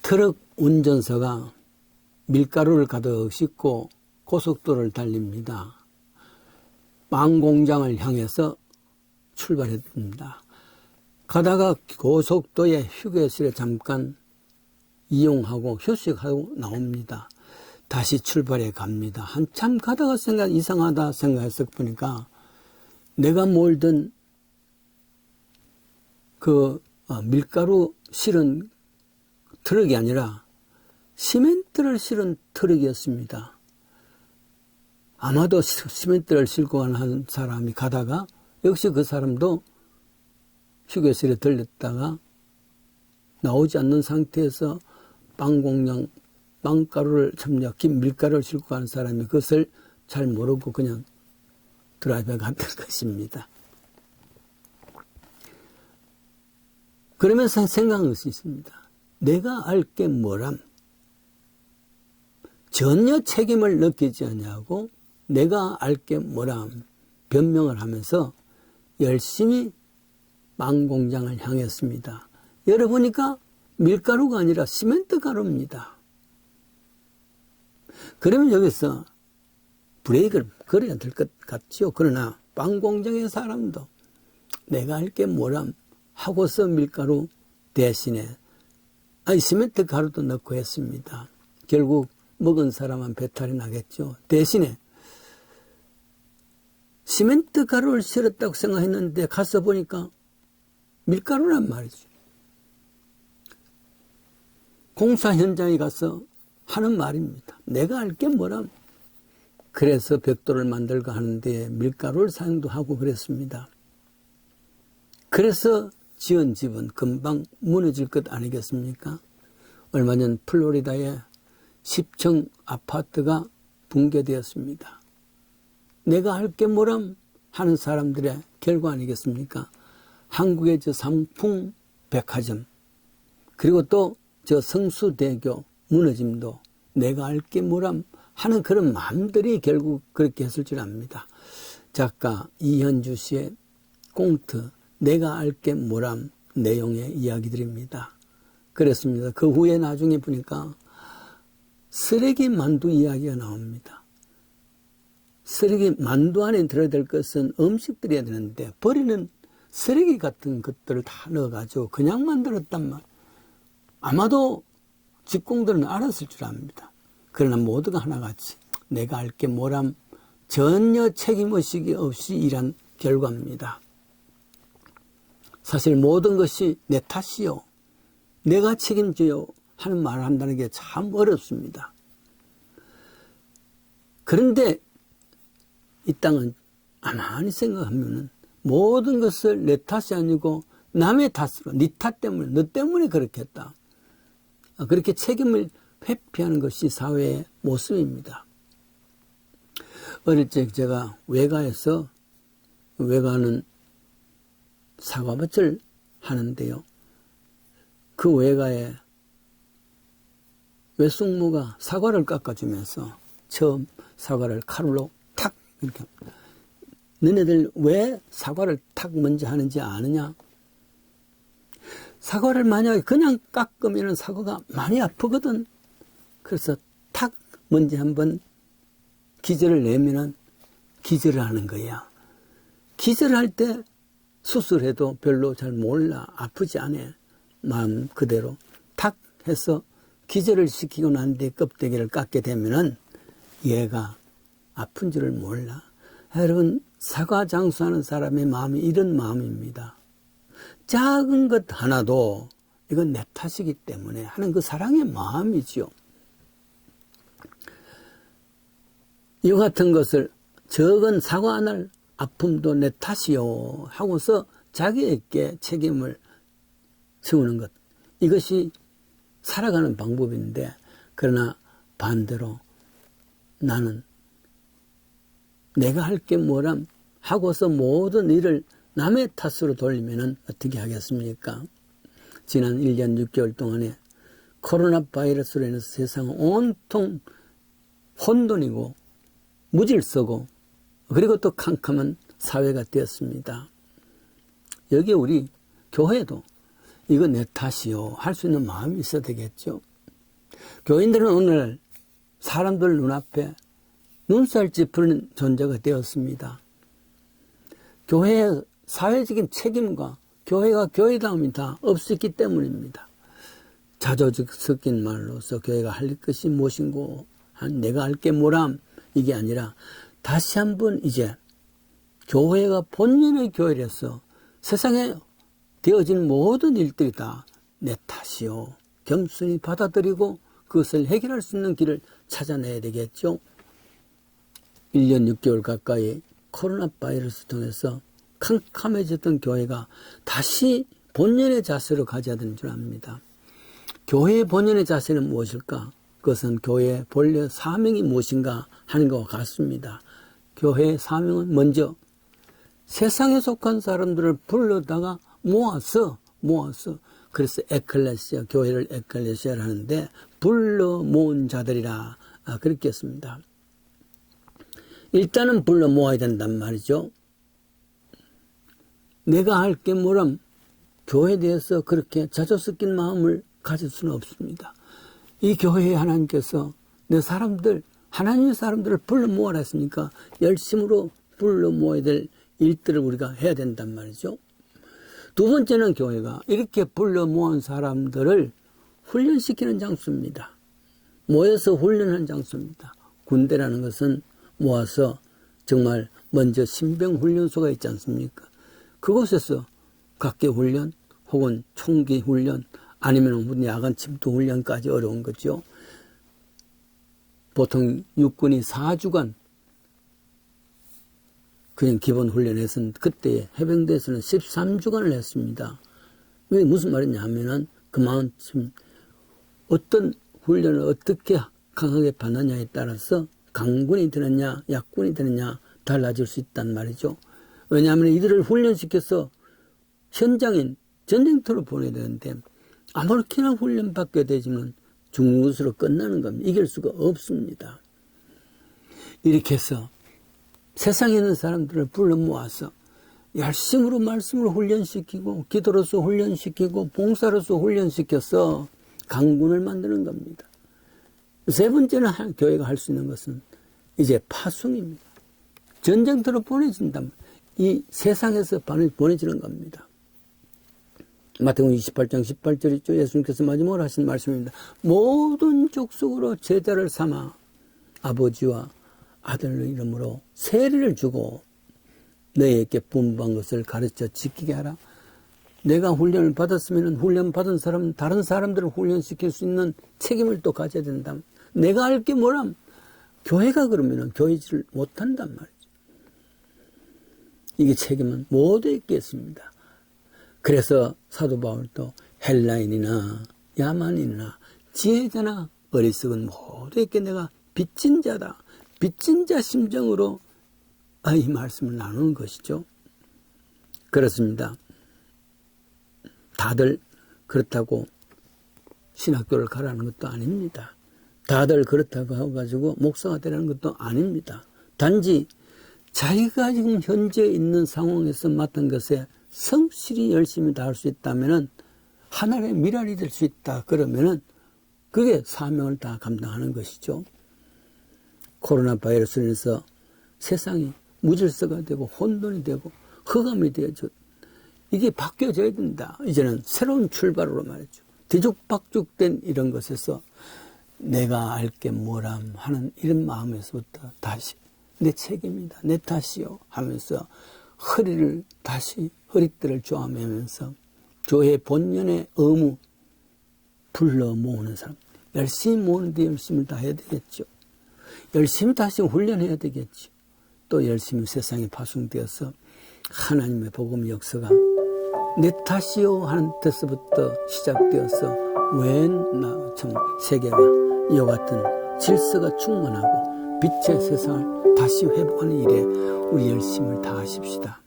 트럭 운전사가 밀가루를 가득 싣고 고속도로를 달립니다. 빵 공장을 향해서 출발했습니다. 가다가 고속도로의 휴게실에 잠깐 이용하고 휴식하고 나옵니다. 다시 출발해 갑니다. 한참 가다가 이상하다 생각해서 보니까 내가 몰던 밀가루 실은 트럭이 아니라 시멘트를 실은 트럭이었습니다. 아마도 시멘트를 싣고 가는 사람이 가다가 역시 그 사람도 휴게실에 들렸다가 나오지 않는 상태에서 빵 공장 빵가루를 긴 밀가루를 싣고 가는 사람이 그것을 잘 모르고 그냥 드라이브에 갔던 것입니다. 그러면서 생각할 수 있습니다. 내가 알 게 뭐람? 전혀 책임을 느끼지 않냐고 내가 알 게 뭐람? 변명을 하면서 열심히 빵 공장을 향했습니다. 열어보니까 밀가루가 아니라 시멘트 가루입니다. 그러면 여기서 브레이크를 걸어야 될 것 같죠. 그러나 빵 공장의 사람도 내가 할 게 뭐람 하고서 밀가루 대신에 시멘트 가루도 넣고 했습니다. 결국 먹은 사람은 배탈이 나겠죠. 대신에 시멘트 가루를 실었다고 생각했는데 가서 보니까 밀가루란 말이죠. 공사 현장에 가서 하는 말입니다. 내가 알 게 뭐람. 그래서 벽돌을 만들고 하는데 밀가루를 사용도 하고 그랬습니다. 그래서 지은 집은 금방 무너질 것 아니겠습니까? 얼마 전 플로리다에 10층 아파트가 붕괴되었습니다. 내가 할 게 뭐람 하는 사람들의 결과 아니겠습니까? 한국의 저 삼풍 백화점 그리고 또 저 성수대교 무너짐도 내가 알 게 뭐람 하는 그런 마음들이 결국 그렇게 했을 줄 압니다. 작가 이현주 씨의 꽁트 내가 알 게 뭐람 내용의 이야기들입니다. 그렇습니다. 그 후에 나중에 보니까 쓰레기 만두 이야기가 나옵니다. 쓰레기 만두 안에 들어야 될 것은 음식들이어야 되는데 버리는 쓰레기 같은 것들을 다 넣어가지고 그냥 만들었단 말. 아마도 직공들은 알았을 줄 압니다. 그러나 모두가 하나같이 내가 알 게 뭐람 전혀 책임의식이 없이 일한 결과입니다. 사실 모든 것이 내 탓이요. 내가 책임져요 하는 말을 한다는 게 참 어렵습니다. 그런데 이 땅은 가만히 생각하면 모든 것을 내 탓이 아니고 남의 탓으로 네 탓 때문에 너 때문에 그렇게 했다. 그렇게 책임을 회피하는 것이 사회의 모습입니다. 어릴 적 제가 외가에서 외가는 사과밭을 하는데요. 그 외가에 외숙모가 사과를 깎아주면서 처음 사과를 칼로 탁 이렇게 너네들 왜 사과를 탁 먼저 하는지 아느냐? 사과를 만약에 그냥 깎으면 사과가 많이 아프거든. 그래서 탁 먼저 한번 기절을 내면은 기절을 하는 거야. 기절할 때 수술해도 별로 잘 몰라. 아프지 않아. 마음 그대로 탁 해서 기절을 시키고 난 뒤에 껍데기를 깎게 되면은 얘가 아픈 줄을 몰라. 여러분, 사과 장수하는 사람의 마음이 이런 마음입니다. 작은 것 하나도 이건 내 탓이기 때문에 하는 그 사랑의 마음이지요. 이와 같은 것을 적은 사과 하나를 아픔도 내 탓이요 하고서 자기에게 책임을 지우는 것. 이것이 살아가는 방법인데 그러나 반대로 나는 내가 할 게 뭐람 하고서 모든 일을 남의 탓으로 돌리면 어떻게 하겠습니까? 지난 1년 6개월 동안에 코로나 바이러스로 인해서 세상은 온통 혼돈이고 무질서고 그리고 또 캄캄한 사회가 되었습니다. 여기에 우리 교회도 이거 내 탓이요 할 수 있는 마음이 있어야 되겠죠. 교인들은 오늘 사람들 눈앞에 눈살 찌푸리는 존재가 되었습니다. 교회의 사회적인 책임과 교회가 교회다움이 다 없었기 때문입니다. 자조적 섞인 말로서 교회가 할 것이 무엇인고 내가 할 게 뭐람 이게 아니라 다시 한번 이제 교회가 본연의 교회로서 세상에 되어진 모든 일들이 다 내 탓이요. 겸손히 받아들이고 그것을 해결할 수 있는 길을 찾아내야 되겠죠. 1년 6개월 가까이 코로나 바이러스 통해서 캄캄해졌던 교회가 다시 본연의 자세로 가져야 되는 줄 압니다. 교회의 본연의 자세는 무엇일까? 그것은 교회의 본래 사명이 무엇인가 하는 것과 같습니다. 교회의 사명은 먼저 세상에 속한 사람들을 불러다가 모아서 그래서 에클레시아, 교회를 에클레시아를 하는데 불러 모은 자들이라 그렇게 했습니다. 일단은 불러 모아야 된단 말이죠. 내가 할 게 뭐람 교회에 대해서 그렇게 자주 섞인 마음을 가질 수는 없습니다. 이 교회에 하나님께서 내 사람들, 하나님의 사람들을 불러 모아라 했으니까 열심으로 불러 모아야 될 일들을 우리가 해야 된단 말이죠. 두 번째는 교회가 이렇게 불러 모은 사람들을 훈련시키는 장소입니다. 모여서 훈련하는 장소입니다. 군대라는 것은 모아서 정말 먼저 신병훈련소가 있지 않습니까? 그곳에서 각계훈련 혹은 총기훈련 아니면 야간 침투훈련까지 어려운 거죠. 보통 육군이 4주간 그냥 기본 훈련에서는 그때 해병대에서는 13주간을 했습니다. 이게 무슨 말이냐 하면은 그만큼 어떤 훈련을 어떻게 강하게 받느냐에 따라서 강군이 되느냐 약군이 되느냐 달라질 수 있단 말이죠. 왜냐하면 이들을 훈련시켜서 현장인 전쟁터로 보내야 되는데 아무렇게나 훈련받게 되지만 죽는 것으로 끝나는 겁니다. 이길 수가 없습니다. 이렇게 해서 세상에 있는 사람들을 불러 모아서 열심으로 말씀으로 훈련시키고 기도로서 훈련시키고 봉사로서 훈련시켜서 강군을 만드는 겁니다. 세 번째는 교회가 할 수 있는 것은 이제 파송입니다. 전쟁터로 보내진다면 이 세상에서 보내지는 겁니다. 마태복음 28장 18절 있죠. 예수님께서 마지막으로 하신 말씀입니다. 모든 족속으로 제자를 삼아 아버지와 아들 이름으로 세례를 주고 너희에게 분부한 것을 가르쳐 지키게 하라. 내가 훈련을 받았으면 훈련 받은 사람은 다른 사람들을 훈련시킬 수 있는 책임을 또 가져야 된다. 내가 할 게 뭐람? 교회가 그러면 교회질을 못한단 말이죠. 이게 책임은 모두에 있겠습니다. 그래서 사도 바울도 헬라인이나 야만인이나 지혜자나 어리석은 모두에게 내가 빚진 자다. 빚진 자 심정으로 이 말씀을 나누는 것이죠. 그렇습니다. 다들 그렇다고 신학교를 가라는 것도 아닙니다. 다들 그렇다고 해가지고 목사가 되라는 것도 아닙니다. 단지 자기가 지금 현재 있는 상황에서 맡은 것에 성실히 열심히 다할 수 있다면은 하나님의 미랄이 될 수 있다. 그러면은 그게 사명을 다 감당하는 것이죠. 코로나 바이러스로 인해서 세상이 무질서가 되고 혼돈이 되고 흑암이 되어져 이게 바뀌어져야 된다. 이제는 새로운 출발으로 말이죠. 뒤죽박죽된 이런 것에서 내가 알 게 뭐람 하는 이런 마음에서부터 다시 내 책임이다. 내 탓이요 하면서 허리띠를 조아매면서 교회 본연의 의무 불러 모으는 사람. 열심히 모으는데 열심을 다 해야 되겠죠. 열심히 다시 훈련해야 되겠죠. 또 열심히 세상에 파송되어서 하나님의 복음 역사가 내 탓이요 하는 데서부터 시작되어서 참 세계가 이와 같은 질서가 충만하고 빛의 세상을 다시 회복하는 일에 우리 열심을 다하십시다.